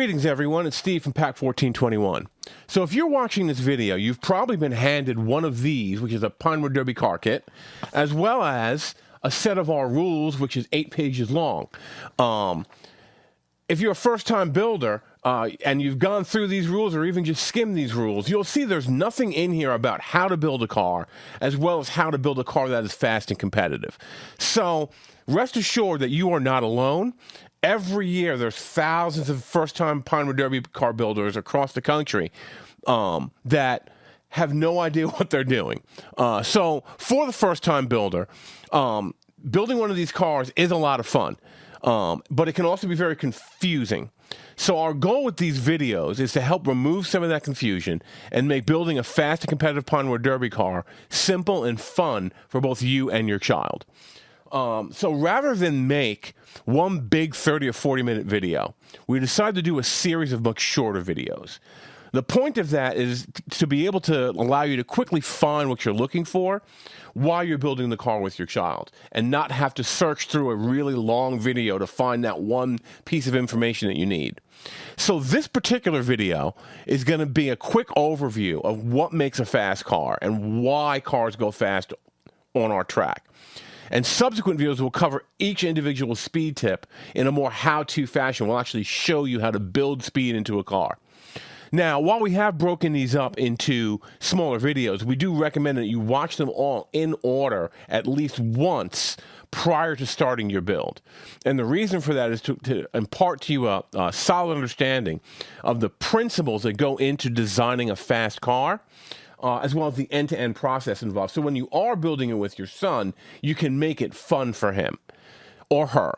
Greetings everyone, it's Steve from Pack 1421. So if you're watching this video, you've probably been handed one of these, which is a Pinewood Derby Car kit, as well as a set of our rules, which is 8 pages long. If you're a first-time builder and you've gone through these rules or even just skimmed these rules, you'll see there's nothing in here about how to build a car, as well as how to build a car that is fast and competitive. So rest assured that you are not alone. Every year, there's thousands of first-time Pinewood Derby car builders across the country that have no idea what they're doing. So for the first-time builder, building one of these cars is a lot of fun, but it can also be very confusing. So our goal with these videos is to help remove some of that confusion and make building a fast and competitive Pinewood Derby car simple and fun for both you and your child. So rather than make one big 30 or 40-minute video, we decided to do a series of much shorter videos. The point of that is to be able to allow you to quickly find what you're looking for while you're building the car with your child and not have to search through a really long video to find that one piece of information that you need. So this particular video is going to be a quick overview of what makes a fast car and why cars go fast on our track. And subsequent videos will cover each individual speed tip in a more how-to fashion. We'll actually show you how to build speed into a car. Now, while we have broken these up into smaller videos, we do recommend that you watch them all in order at least once prior to starting your build. And the reason for that is to impart to you a solid understanding of the principles that go into designing a fast car, as well as the end-to-end process involved. So when you are building it with your son, you can make it fun for him or her.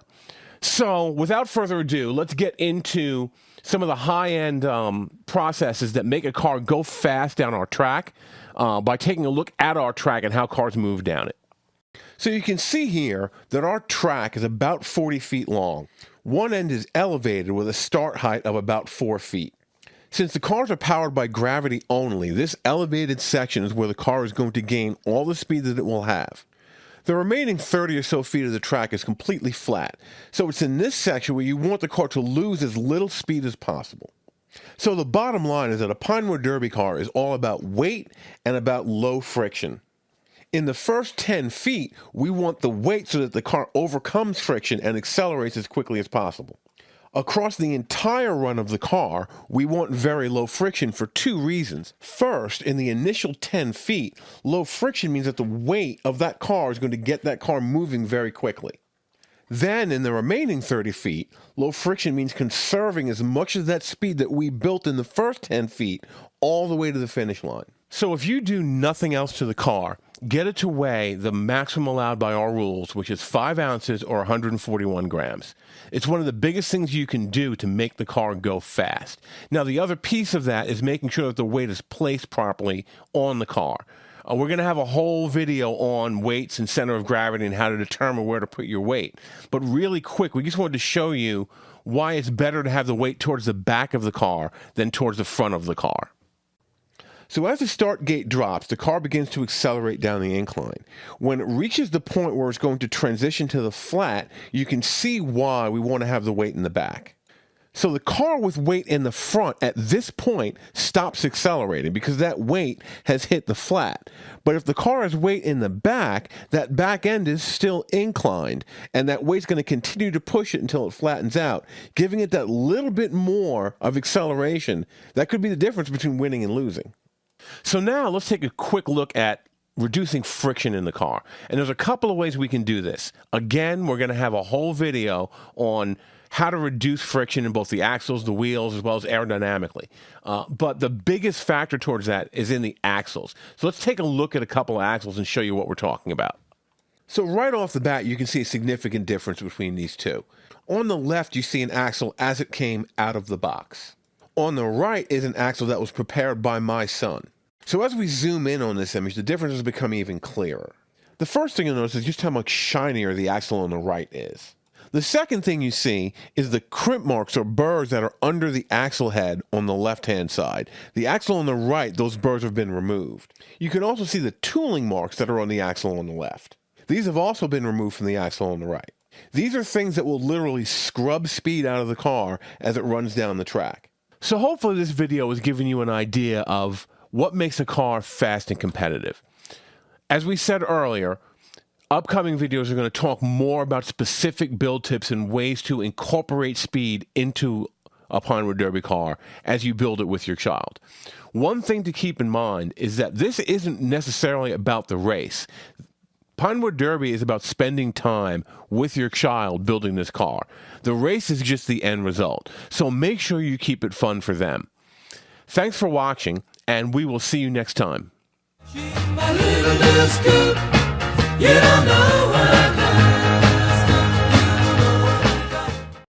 So without further ado, let's get into some of the high-end processes that make a car go fast down our track by taking a look at our track and how cars move down it. So you can see here that our track is about 40 feet long. One end is elevated with a start height of about 4 feet. Since the cars are powered by gravity only, this elevated section is where the car is going to gain all the speed that it will have. The remaining 30 or so feet of the track is completely flat, so it's in this section where you want the car to lose as little speed as possible. So the bottom line is that a Pinewood Derby car is all about weight and about low friction. In the first 10 feet, we want the weight so that the car overcomes friction and accelerates as quickly as possible. Across the entire run of the car, we want very low friction for 2 reasons. First, in the initial 10 feet, low friction means that the weight of that car is going to get that car moving very quickly. Then, in the remaining 30 feet, low friction means conserving as much of that speed that we built in the first 10 feet all the way to the finish line. So if you do nothing else to the car, get it to weigh the maximum allowed by our rules, which is 5 ounces or 141 grams. It's one of the biggest things you can do to make the car go fast. Now, the other piece of that is making sure that the weight is placed properly on the car. We're going to have a whole video on weights and center of gravity and how to determine where to put your weight. But really quick, we just wanted to show you why it's better to have the weight towards the back of the car than towards the front of the car. So as the start gate drops, the car begins to accelerate down the incline. When it reaches the point where it's going to transition to the flat, you can see why we want to have the weight in the back. So the car with weight in the front at this point stops accelerating because that weight has hit the flat. But if the car has weight in the back, that back end is still inclined, and that weight's going to continue to push it until it flattens out, giving it that little bit more of acceleration. That could be the difference between winning and losing. So now let's take a quick look at reducing friction in the car. And there's a couple of ways we can do this. Again, we're going to have a whole video on how to reduce friction in both the axles, the wheels, as well as aerodynamically. But the biggest factor towards that is in the axles. So let's take a look at a couple of axles and show you what we're talking about. So right off the bat, you can see a significant difference between these two. On the left, you see an axle as it came out of the box. On the right is an axle that was prepared by my son. So as we zoom in on this image, the differences become even clearer. The first thing you'll notice is just how much shinier the axle on the right is. The second thing you see is the crimp marks or burrs that are under the axle head on the left-hand side. The axle on the right, those burrs have been removed. You can also see the tooling marks that are on the axle on the left. These have also been removed from the axle on the right. These are things that will literally scrub speed out of the car as it runs down the track. So hopefully this video has given you an idea of what makes a car fast and competitive. As we said earlier, upcoming videos are going to talk more about specific build tips and ways to incorporate speed into a Pinewood Derby car as you build it with your child. One thing to keep in mind is that this isn't necessarily about the race. Pinewood Derby is about spending time with your child building this car. The race is just the end result, so make sure you keep it fun for them. Thanks for watching, and we will see you next time. She's my little scoop. You don't know what I got.